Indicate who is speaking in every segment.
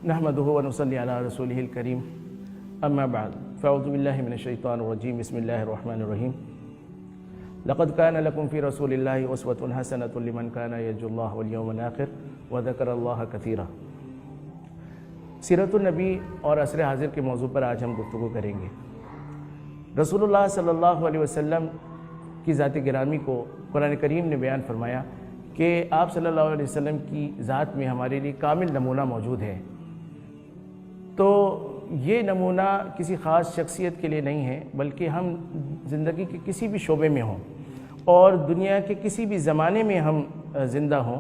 Speaker 1: نحمده ونصلي على رسوله الكريم اما بعد فاعوذ بالله من الشيطان الرجيم بسم الله الرحمن الرحيم لقد كان لكم في رسول الله اسوة حسنة لمن كان يرجو الله واليوم الآخر وذكر الله كثيرا۔ سیرت النبی اور عصر حاضر کے موضوع پر آج ہم گفتگو کریں گے۔ رسول اللہ صلی اللہ علیہ وسلم کی ذات گرامی کو قرآن کریم نے بیان فرمایا کہ آپ صلی اللہ علیہ وسلم کی ذات میں ہمارے لیے کامل نمونہ موجود ہے۔ تو یہ نمونہ کسی خاص شخصیت کے لیے نہیں ہے، بلکہ ہم زندگی کے کسی بھی شعبے میں ہوں اور دنیا کے کسی بھی زمانے میں ہم زندہ ہوں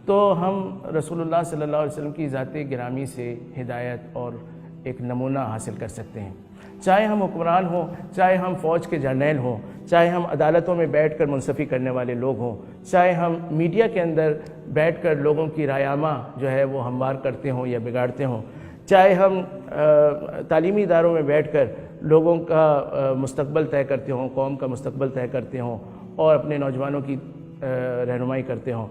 Speaker 1: تو ہم رسول اللہ صلی اللہ علیہ وسلم کی ذات گرامی سے ہدایت اور ایک نمونہ حاصل کر سکتے ہیں۔ چاہے ہم حکمران ہوں، چاہے ہم فوج کے جرنیل ہوں، چاہے ہم عدالتوں میں بیٹھ کر منصفی کرنے والے لوگ ہوں، چاہے ہم میڈیا کے اندر بیٹھ کر لوگوں کی رائے جو ہے وہ ہموار کرتے ہوں یا بگاڑتے ہوں، چاہے ہم تعلیمی اداروں میں بیٹھ کر لوگوں کا مستقبل طے کرتے ہوں، قوم کا مستقبل طے کرتے ہوں اور اپنے نوجوانوں کی رہنمائی کرتے ہوں،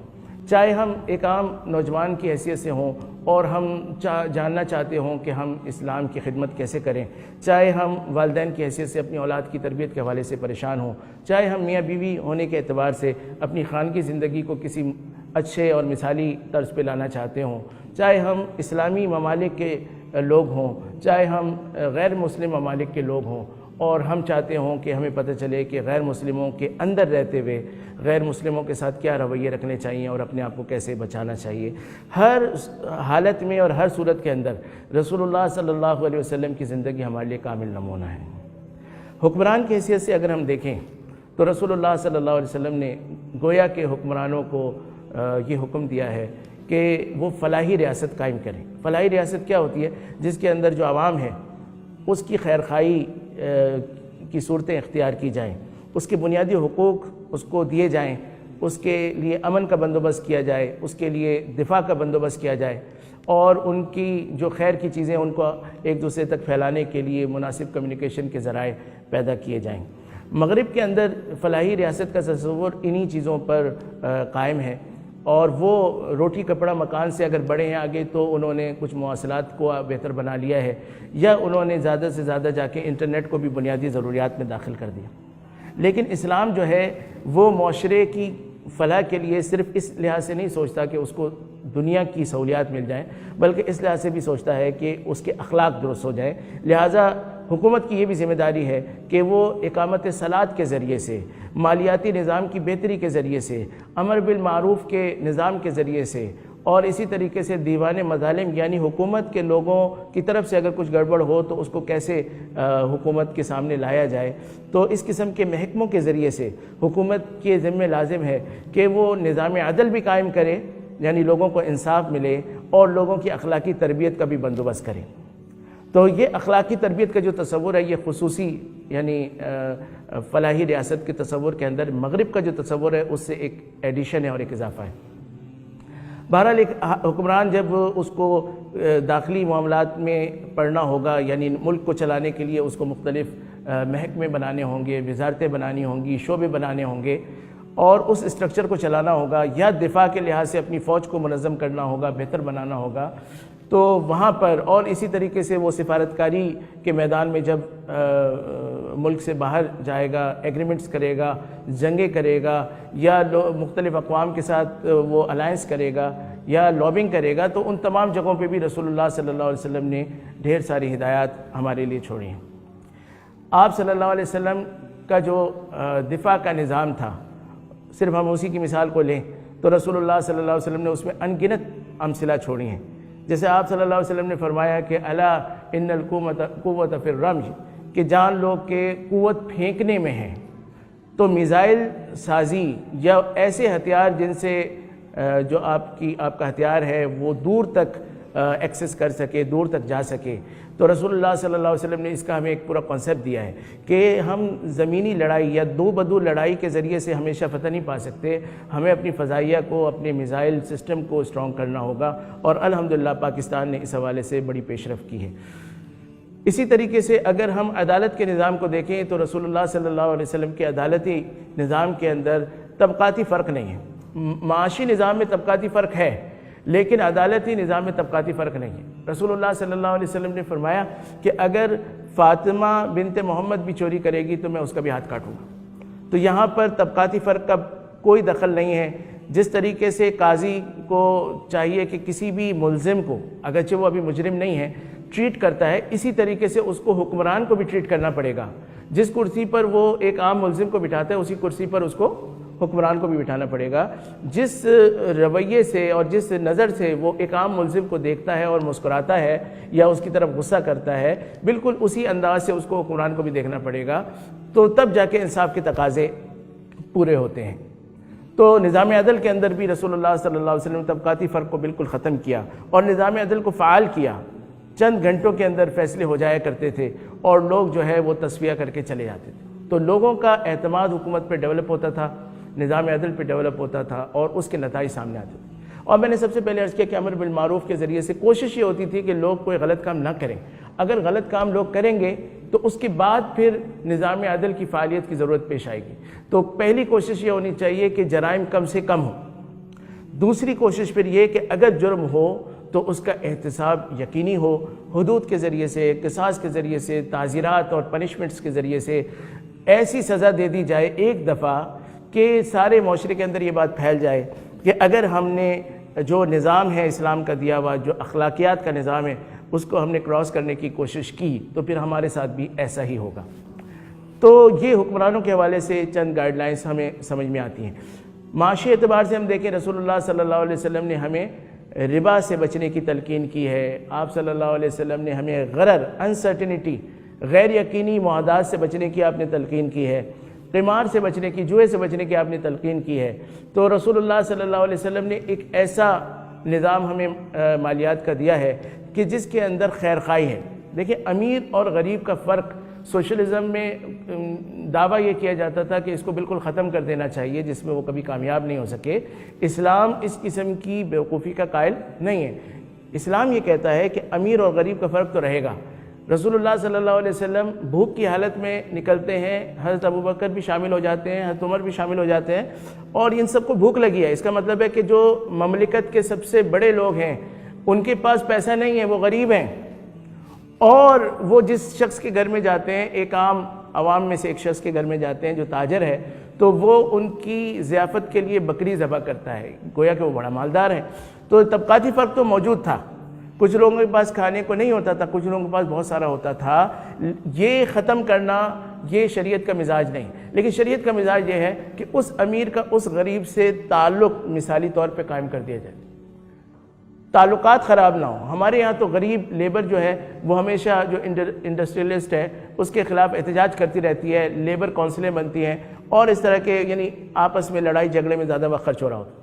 Speaker 1: چاہے ہم ایک عام نوجوان کی حیثیت سے ہوں اور ہم جاننا چاہتے ہوں کہ ہم اسلام کی خدمت کیسے کریں، چاہے ہم والدین کی حیثیت سے اپنی اولاد کی تربیت کے حوالے سے پریشان ہوں، چاہے ہم میاں بیوی ہونے کے اعتبار سے اپنی خانگی زندگی کو کسی اچھے اور مثالی طرز پہ لانا چاہتے ہوں، چاہے ہم اسلامی ممالک کے لوگ ہوں، چاہے ہم غیر مسلم ممالک کے لوگ ہوں اور ہم چاہتے ہوں کہ ہمیں پتہ چلے کہ غیر مسلموں کے اندر رہتے ہوئے غیر مسلموں کے ساتھ کیا رویے رکھنے چاہیے اور اپنے آپ کو کیسے بچانا چاہیے۔ ہر حالت میں اور ہر صورت کے اندر رسول اللہ صلی اللہ علیہ وسلم کی زندگی ہمارے لیے کامل نمونہ ہے۔ حکمران کی حیثیت سے اگر ہم دیکھیں تو رسول اللہ صلی اللہ علیہ وسلم نے گویا کے حکمرانوں کو یہ حکم دیا ہے کہ وہ فلاحی ریاست قائم کریں۔ فلاحی ریاست کیا ہوتی ہے؟ جس کے اندر جو عوام ہے اس کی خیرخواہی کی صورتیں اختیار کی جائیں، اس کے بنیادی حقوق اس کو دیے جائیں، اس کے لیے امن کا بندوبست کیا جائے، اس کے لیے دفاع کا بندوبست کیا جائے اور ان کی جو خیر کی چیزیں ان کو ایک دوسرے تک پھیلانے کے لیے مناسب کمیونیکیشن کے ذرائع پیدا کیے جائیں۔ مغرب کے اندر فلاحی ریاست کا تصور انہی چیزوں پر قائم ہے اور وہ روٹی کپڑا مکان سے اگر بڑھے ہیں آگے تو انہوں نے کچھ مواصلات کو بہتر بنا لیا ہے یا انہوں نے زیادہ سے زیادہ جا کے انٹرنیٹ کو بھی بنیادی ضروریات میں داخل کر دیا۔ لیکن اسلام جو ہے وہ معاشرے کی فلاح کے لیے صرف اس لحاظ سے نہیں سوچتا کہ اس کو دنیا کی سہولیات مل جائیں، بلکہ اس لحاظ سے بھی سوچتا ہے کہ اس کے اخلاق درست ہو جائیں۔ لہٰذا حکومت کی یہ بھی ذمہ داری ہے کہ وہ اقامت صلاۃ کے ذریعے سے، مالیاتی نظام کی بہتری کے ذریعے سے، امر بالمعروف کے نظام کے ذریعے سے اور اسی طریقے سے دیوان مظالم یعنی حکومت کے لوگوں کی طرف سے اگر کچھ گڑبڑ ہو تو اس کو کیسے حکومت کے سامنے لایا جائے، تو اس قسم کے محکموں کے ذریعے سے حکومت کے ذمہ لازم ہے کہ وہ نظام عدل بھی قائم کرے، یعنی لوگوں کو انصاف ملے اور لوگوں کی اخلاقی تربیت کا بھی بندوبست کرے۔ تو یہ اخلاقی تربیت کا جو تصور ہے یہ خصوصی یعنی فلاحی ریاست کے تصور کے اندر مغرب کا جو تصور ہے اس سے ایک ایڈیشن ہے اور ایک اضافہ ہے۔ بہرحال ایک حکمران جب اس کو داخلی معاملات میں پڑھنا ہوگا، یعنی ملک کو چلانے کے لیے اس کو مختلف محکمے بنانے ہوں گے، وزارتیں بنانی ہوں گی، شعبے بنانے ہوں گے اور اس اسٹرکچر کو چلانا ہوگا یا دفاع کے لحاظ سے اپنی فوج کو منظم کرنا ہوگا، بہتر بنانا ہوگا، تو وہاں پر اور اسی طریقے سے وہ سفارتکاری کے میدان میں جب ملک سے باہر جائے گا، ایگریمنٹس کرے گا، جنگیں کرے گا یا مختلف اقوام کے ساتھ وہ الائنس کرے گا یا لابنگ کرے گا، تو ان تمام جگہوں پہ بھی رسول اللہ صلی اللہ علیہ وسلم نے ڈھیر ساری ہدایات ہمارے لیے چھوڑی ہیں۔ آپ صلی اللہ علیہ وسلم کا جو دفاع کا نظام تھا، صرف ہم اسی کی مثال کو لیں تو رسول اللہ صلی اللہ علیہ وسلم نے اس میں ان گنت امثلہ چھوڑی ہیں۔ جیسے آپ صلی اللہ علیہ وسلم نے فرمایا کہ الا ان القوت فی الرمج، کہ جان لو کہ قوت پھینکنے میں ہے، تو میزائل سازی یا ایسے ہتھیار جن سے جو آپ کا ہتھیار ہے وہ دور تک ایکسس کر سکے، دور تک جا سکے، تو رسول اللہ صلی اللہ علیہ وسلم نے اس کا ہمیں ایک پورا کانسیپٹ دیا ہے کہ ہم زمینی لڑائی یا دو بدو لڑائی کے ذریعے سے ہمیشہ فتح نہیں پا سکتے، ہمیں اپنی فضائیہ کو، اپنے میزائل سسٹم کو اسٹرانگ کرنا ہوگا اور الحمدللہ پاکستان نے اس حوالے سے بڑی پیش رفت کی ہے۔ اسی طریقے سے اگر ہم عدالت کے نظام کو دیکھیں تو رسول اللہ صلی اللہ علیہ وسلم کے عدالتی نظام کے اندر طبقاتی فرق نہیں ہے۔ معاشی نظام میں طبقاتی فرق ہے، لیکن عدالتی نظام میں طبقاتی فرق نہیں ہے۔ رسول اللہ صلی اللہ علیہ وسلم نے فرمایا کہ اگر فاطمہ بنت محمد بھی چوری کرے گی تو میں اس کا بھی ہاتھ کاٹوں گا۔ تو یہاں پر طبقاتی فرق کا کوئی دخل نہیں ہے۔ جس طریقے سے قاضی کو چاہیے کہ کسی بھی ملزم کو، اگرچہ وہ ابھی مجرم نہیں ہے، ٹریٹ کرتا ہے، اسی طریقے سے اس کو حکمران کو بھی ٹریٹ کرنا پڑے گا۔ جس کرسی پر وہ ایک عام ملزم کو بٹھاتا ہے اسی کرسی پر اس کو حکمران کو بھی بٹھانا پڑے گا۔ جس رویے سے اور جس نظر سے وہ ایک عام ملزم کو دیکھتا ہے اور مسکراتا ہے یا اس کی طرف غصہ کرتا ہے، بالکل اسی انداز سے اس کو حکمران کو بھی دیکھنا پڑے گا، تو تب جا کے انصاف کے تقاضے پورے ہوتے ہیں۔ تو نظام عدل کے اندر بھی رسول اللہ صلی اللہ علیہ وسلم نے طبقاتی فرق کو بالکل ختم کیا اور نظام عدل کو فعال کیا۔ چند گھنٹوں کے اندر فیصلے ہو جایا کرتے تھے اور لوگ جو ہے وہ تصفیہ کر کے چلے جاتے تھے۔ تو لوگوں کا اعتماد حکومت پہ ڈیولپ ہوتا تھا، نظام عدل پہ ڈیولپ ہوتا تھا اور اس کے نتائج سامنے آتے تھے۔ اور میں نے سب سے پہلے عرض کیا کہ امر بالمعروف کے ذریعے سے کوشش یہ ہوتی تھی کہ لوگ کوئی غلط کام نہ کریں۔ اگر غلط کام لوگ کریں گے تو اس کے بعد پھر نظام عدل کی فعالیت کی ضرورت پیش آئے گی۔ تو پہلی کوشش یہ ہونی چاہیے کہ جرائم کم سے کم ہو۔ دوسری کوشش پھر یہ کہ اگر جرم ہو تو اس کا احتساب یقینی ہو، حدود کے ذریعے سے، قصاص کے ذریعے سے، تعزیرات اور پنشمنٹس کے ذریعے سے ایسی سزا دے دی جائے ایک دفعہ کہ سارے معاشرے کے اندر یہ بات پھیل جائے کہ اگر ہم نے جو نظام ہے اسلام کا دیا ہوا، جو اخلاقیات کا نظام ہے، اس کو ہم نے کراس کرنے کی کوشش کی تو پھر ہمارے ساتھ بھی ایسا ہی ہوگا۔ تو یہ حکمرانوں کے حوالے سے چند گائیڈ لائنز ہمیں سمجھ میں آتی ہیں۔ معاشی اعتبار سے ہم دیکھیں، رسول اللہ صلی اللہ علیہ وسلم نے ہمیں ربا سے بچنے کی تلقین کی ہے۔ آپ صلی اللہ علیہ وسلم نے ہمیں غرر، انسرٹنٹی، غیر یقینی معاہدات سے بچنے کی آپ نے تلقین کی ہے، قمار سے بچنے کی، جوئے سے بچنے کی آپ نے تلقین کی ہے۔ تو رسول اللہ صلی اللہ علیہ وسلم نے ایک ایسا نظام ہمیں مالیات کا دیا ہے کہ جس کے اندر خیر خواہی ہے۔ دیکھیں، امیر اور غریب کا فرق سوشلزم میں دعویٰ یہ کیا جاتا تھا کہ اس کو بالکل ختم کر دینا چاہیے، جس میں وہ کبھی کامیاب نہیں ہو سکے۔ اسلام اس قسم کی بیوقوفی کا قائل نہیں ہے۔ اسلام یہ کہتا ہے کہ امیر اور غریب کا فرق تو رہے گا۔ رسول اللہ صلی اللہ علیہ وسلم بھوک کی حالت میں نکلتے ہیں، حضرت ابوبکر بھی شامل ہو جاتے ہیں، حضرت عمر بھی شامل ہو جاتے ہیں، اور ان سب کو بھوک لگی ہے۔ اس کا مطلب ہے کہ جو مملکت کے سب سے بڑے لوگ ہیں ان کے پاس پیسہ نہیں ہے، وہ غریب ہیں، اور وہ جس شخص کے گھر میں جاتے ہیں، ایک عام عوام میں سے ایک شخص کے گھر میں جاتے ہیں جو تاجر ہے، تو وہ ان کی ضیافت کے لیے بکری ذبح کرتا ہے، گویا کہ وہ بڑا مالدار ہے۔ تو طبقاتی فرق تو موجود تھا، کچھ لوگوں کے پاس کھانے کو نہیں ہوتا تھا، کچھ لوگوں کے پاس بہت سارا ہوتا تھا۔ یہ ختم کرنا یہ شریعت کا مزاج نہیں، لیکن شریعت کا مزاج یہ ہے کہ اس امیر کا اس غریب سے تعلق مثالی طور پہ قائم کر دیا جائے، تعلقات خراب نہ ہوں۔ ہمارے یہاں تو غریب لیبر جو ہے وہ ہمیشہ جو انڈسٹریلسٹ ہے اس کے خلاف احتجاج کرتی رہتی ہے، لیبر کونسلیں بنتی ہیں اور اس طرح کے یعنی آپس میں لڑائی جھگڑے میں زیادہ وقت خرچ ہو رہا ہوتا ہے۔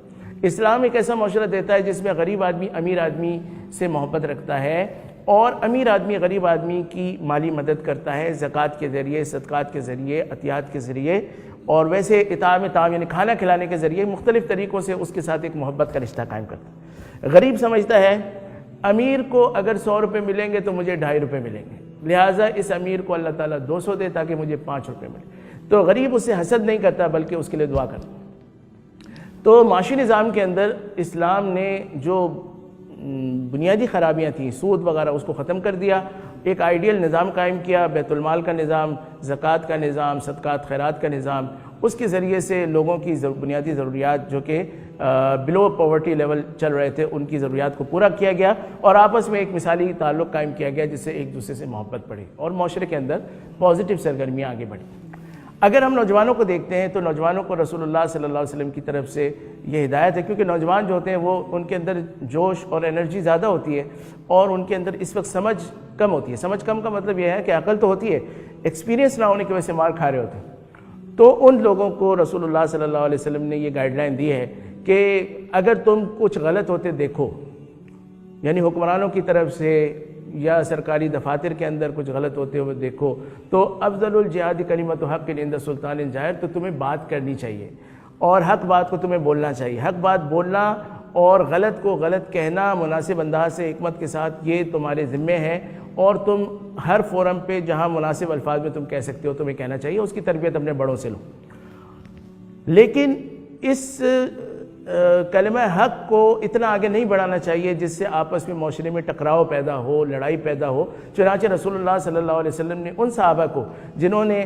Speaker 1: اسلام ایک ایسا معاشرہ دیتا ہے جس میں غریب آدمی امیر آدمی سے محبت رکھتا ہے، اور امیر آدمی غریب آدمی کی مالی مدد کرتا ہے، زکوٰۃ کے ذریعے، صدقات کے ذریعے، عطیات کے ذریعے، اور ویسے اطعام یعنی کھانا کھلانے کے ذریعے مختلف طریقوں سے اس کے ساتھ ایک محبت کا رشتہ قائم کرتا ہے۔ غریب سمجھتا ہے امیر کو اگر 100 روپے ملیں گے تو مجھے 2.5 روپے ملیں گے، لہٰذا اس امیر کو اللہ تعالیٰ 200 دے تاکہ مجھے 5 روپے ملے۔ تو غریب اس سے حسد نہیں کرتا بلکہ اس کے لیے دعا کرتا۔ تو معاشی نظام کے اندر اسلام نے جو بنیادی خرابیاں تھیں، سود وغیرہ، اس کو ختم کر دیا، ایک آئیڈیل نظام قائم کیا، بیت المال کا نظام، زکوٰۃ کا نظام، صدقات خیرات کا نظام، اس کے ذریعے سے لوگوں کی بنیادی ضروریات جو کہ بلو پاورٹی لیول چل رہے تھے ان کی ضروریات کو پورا کیا گیا، اور آپس میں ایک مثالی تعلق قائم کیا گیا جس سے ایک دوسرے سے محبت بڑھی اور معاشرے کے اندر پازیٹیو سرگرمیاں آگے بڑھی۔ اگر ہم نوجوانوں کو دیکھتے ہیں تو نوجوانوں کو رسول اللہ صلی اللہ علیہ وسلم کی طرف سے یہ ہدایت ہے، کیونکہ نوجوان جو ہوتے ہیں وہ ان کے اندر جوش اور انرجی زیادہ ہوتی ہے اور ان کے اندر اس وقت سمجھ کم ہوتی ہے۔ سمجھ کم کا مطلب یہ ہے کہ عقل تو ہوتی ہے، ایکسپیرینس نہ ہونے کی وجہ سے مار کھا رہے ہوتے ہیں۔ تو ان لوگوں کو رسول اللہ صلی اللہ علیہ وسلم نے یہ گائیڈ لائن دی ہے کہ اگر تم کچھ غلط ہوتے دیکھو، یعنی حکمرانوں کی طرف سے یا سرکاری دفاتر کے اندر کچھ غلط ہوتے ہوئے دیکھو، تو افضل الجہاد کلمۃ حق عند سلطان جائر، تو تمہیں بات کرنی چاہیے اور حق بات کو تمہیں بولنا چاہیے۔ حق بات بولنا اور غلط کو غلط کہنا مناسب انداز سے حکمت کے ساتھ، یہ تمہارے ذمے ہے، اور تم ہر فورم پہ جہاں مناسب الفاظ میں تم کہہ سکتے ہو تمہیں کہنا چاہیے۔ اس کی تربیت اپنے بڑوں سے لو۔ لیکن اس کلمہ حق کو اتنا آگے نہیں بڑھانا چاہیے جس سے آپس میں معاشرے میں ٹکراؤ پیدا ہو، لڑائی پیدا ہو۔ چنانچہ رسول اللہ صلی اللہ علیہ وسلم نے ان صحابہ کو جنہوں نے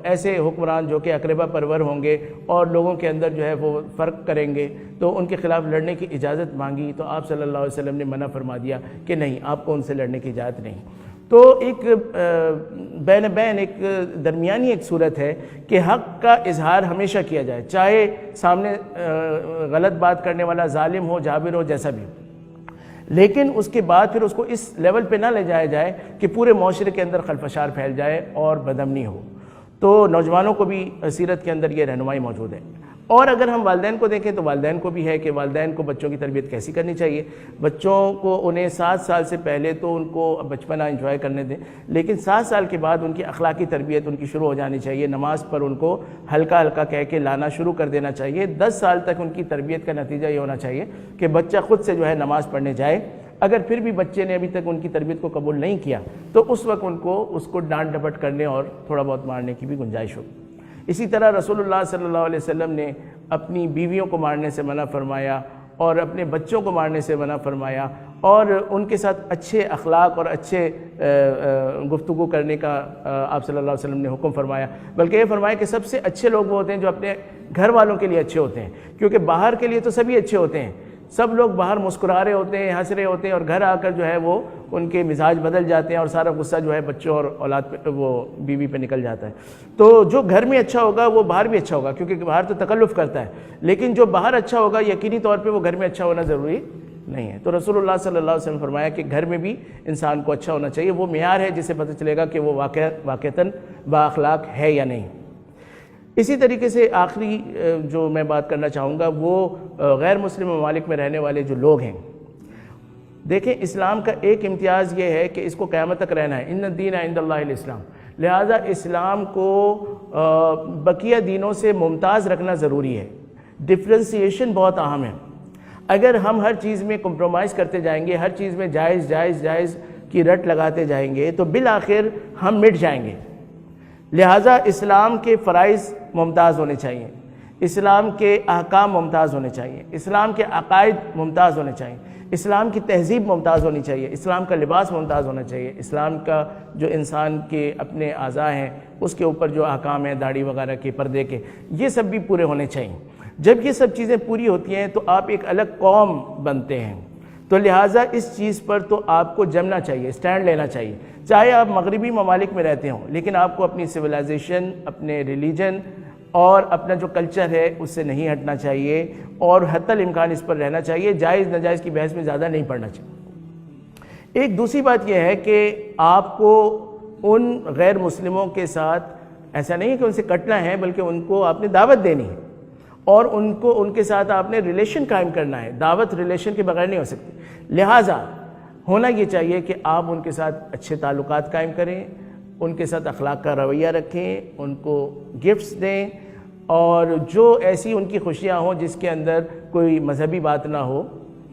Speaker 1: ایسے حکمران جو کہ اقربا پرور ہوں گے اور لوگوں کے اندر جو ہے وہ فرق کریں گے تو ان کے خلاف لڑنے کی اجازت مانگی، تو آپ صلی اللہ علیہ وسلم نے منع فرما دیا کہ نہیں، آپ کو ان سے لڑنے کی اجازت نہیں۔ تو ایک بین بین ایک درمیانی ایک صورت ہے کہ حق کا اظہار ہمیشہ کیا جائے، چاہے سامنے غلط بات کرنے والا ظالم ہو، جابر ہو، جیسا بھی ہو، لیکن اس کے بعد پھر اس کو اس لیول پہ نہ لے جایا جائے کہ پورے معاشرے کے اندر خلفشار پھیل جائے اور بدامنی ہو۔ تو نوجوانوں کو بھی سیرت کے اندر یہ رہنمائی موجود ہے۔ اور اگر ہم والدین کو دیکھیں تو والدین کو بھی ہے کہ والدین کو بچوں کی تربیت کیسی کرنی چاہیے۔ بچوں کو انہیں 7 سال سے پہلے تو ان کو بچپنا انجوائے کرنے دیں، لیکن 7 سال کے بعد ان کی اخلاقی تربیت ان کی شروع ہو جانی چاہیے۔ نماز پر ان کو ہلکا ہلکا کہہ کے لانا شروع کر دینا چاہیے۔ 10 سال تک ان کی تربیت کا نتیجہ یہ ہونا چاہیے کہ بچہ خود سے جو ہے نماز پڑھنے جائے۔ اگر پھر بھی بچے نے ابھی تک ان کی تربیت کو قبول نہیں کیا تو اس وقت اس کو ڈانٹ ڈپٹ کرنے اور تھوڑا بہت مارنے کی بھی گنجائش ہو۔ اسی طرح رسول اللہ صلی اللہ علیہ وسلم نے اپنی بیویوں کو مارنے سے منع فرمایا اور اپنے بچوں کو مارنے سے منع فرمایا اور ان کے ساتھ اچھے اخلاق اور اچھے گفتگو کرنے کا آپ صلی اللہ علیہ وسلم نے حکم فرمایا۔ بلکہ یہ فرمایا کہ سب سے اچھے لوگ وہ ہوتے ہیں جو اپنے گھر والوں کے لیے اچھے ہوتے ہیں، کیونکہ باہر کے لیے تو سبھی اچھے ہوتے ہیں، سب لوگ باہر مسکرا رہے ہوتے ہیں، ہنس رہے ہوتے ہیں، اور گھر آ کر جو ہے وہ ان کے مزاج بدل جاتے ہیں اور سارا غصہ جو ہے بچوں اور اولاد پہ، وہ بیوی پہ نکل جاتا ہے۔ تو جو گھر میں اچھا ہوگا وہ باہر بھی اچھا ہوگا، کیونکہ باہر تو تکلف کرتا ہے، لیکن جو باہر اچھا ہوگا یقینی طور پہ وہ گھر میں اچھا ہونا ضروری نہیں ہے۔ تو رسول اللہ صلی اللہ علیہ وسلم نے فرمایا کہ گھر میں بھی انسان کو اچھا ہونا چاہیے، وہ معیار ہے جس سے پتہ چلے گا کہ وہ واقعتاً با اخلاق ہے یا نہیں۔ اسی طریقے سے آخری جو میں بات کرنا چاہوں گا وہ غیر مسلم ممالک میں رہنے والے جو لوگ ہیں۔ دیکھیں، اسلام کا ایک امتیاز یہ ہے کہ اس کو قیامت تک رہنا ہے، ان الدین عند اللہ الاسلام، لہٰذا اسلام کو بقیہ دینوں سے ممتاز رکھنا ضروری ہے۔ ڈفرینسیشن بہت اہم ہے۔ اگر ہم ہر چیز میں کمپرومائز کرتے جائیں گے، ہر چیز میں جائز جائز جائز کی رٹ لگاتے جائیں گے تو بالآخر ہم مٹ جائیں گے۔ لہٰذا اسلام کے فرائض ممتاز ہونے چاہیے، اسلام کے احکام ممتاز ہونے چاہیے، اسلام کے عقائد ممتاز ہونے چاہیے، اسلام کی تہذیب ممتاز ہونی چاہیے، اسلام کا لباس ممتاز ہونا چاہیے، اسلام کا جو انسان کے اپنے اعضاء ہیں اس کے اوپر جو احکام ہیں، داڑھی وغیرہ کے، پردے کے، یہ سب بھی پورے ہونے چاہیے۔ جب یہ سب چیزیں پوری ہوتی ہیں تو آپ ایک الگ قوم بنتے ہیں، تو لہٰذا اس چیز پر تو آپ کو جمنا چاہیے، اسٹینڈ لینا چاہیے، چاہے آپ مغربی ممالک میں رہتے ہوں، لیکن آپ کو اپنی سویلائزیشن، اپنے ریلیجن اور اپنا جو کلچر ہے اس سے نہیں ہٹنا چاہیے اور حتی الامکان اس پر رہنا چاہیے، جائز ناجائز کی بحث میں زیادہ نہیں پڑنا چاہیے۔ ایک دوسری بات یہ ہے کہ آپ کو ان غیر مسلموں کے ساتھ ایسا نہیں ہے کہ ان سے کٹنا ہے، بلکہ ان کو آپ نے دعوت دینی ہے اور ان کے ساتھ آپ نے ریلیشن قائم کرنا ہے۔ دعوت ریلیشن کے بغیر نہیں ہو سکتی، لہٰذا ہونا یہ چاہیے کہ آپ ان کے ساتھ اچھے تعلقات قائم کریں، ان کے ساتھ اخلاق کا رویہ رکھیں، ان کو گفٹس دیں، اور جو ایسی ان کی خوشیاں ہوں جس کے اندر کوئی مذہبی بات نہ ہو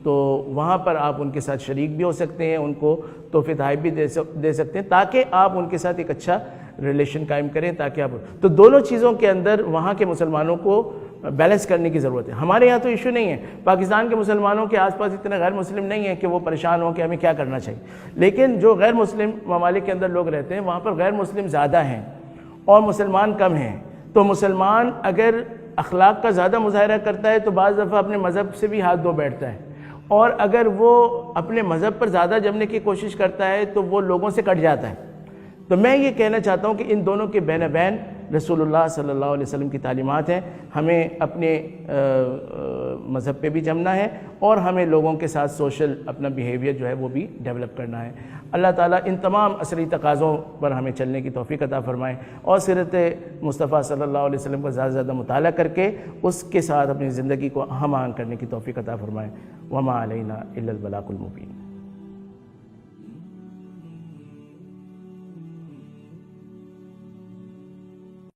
Speaker 1: تو وہاں پر آپ ان کے ساتھ شریک بھی ہو سکتے ہیں، ان کو تحفے تحائف بھی دے سکتے ہیں، تاکہ آپ ان کے ساتھ ایک اچھا ریلیشن قائم کریں، تاکہ آپ تو دونوں چیزوں کے اندر وہاں کے مسلمانوں کو بیلنس کرنے کی ضرورت ہے۔ ہمارے یہاں تو ایشو نہیں ہے، پاکستان کے مسلمانوں کے آس پاس اتنے غیر مسلم نہیں ہیں کہ وہ پریشان ہوں کہ ہمیں کیا کرنا چاہیے، لیکن جو غیر مسلم ممالک کے اندر لوگ رہتے ہیں وہاں پر غیر مسلم زیادہ ہیں اور مسلمان کم ہیں۔ تو مسلمان اگر اخلاق کا زیادہ مظاہرہ کرتا ہے تو بعض دفعہ اپنے مذہب سے بھی ہاتھ دھو بیٹھتا ہے، اور اگر وہ اپنے مذہب پر زیادہ جمنے کی کوشش کرتا ہے تو وہ لوگوں سے کٹ جاتا ہے۔ تو میں یہ کہنا چاہتا ہوں کہ ان دونوں کے بین بین رسول اللہ صلی اللہ علیہ وسلم کی تعلیمات ہیں، ہمیں اپنے مذہب پہ بھی جمنا ہے اور ہمیں لوگوں کے ساتھ سوشل اپنا بیہیویئر جو ہے وہ بھی ڈیولپ کرنا ہے۔ اللہ تعالیٰ ان تمام عصری تقاضوں پر ہمیں چلنے کی توفیق عطا فرمائے اور سیرت مصطفیٰ صلی اللہ علیہ وسلم کا زیادہ سے زیادہ مطالعہ کر کے اس کے ساتھ اپنی زندگی کو ہم آہنگ کرنے کی توفیق عطا فرمائے۔ وما علینا الا البلاغ المبین۔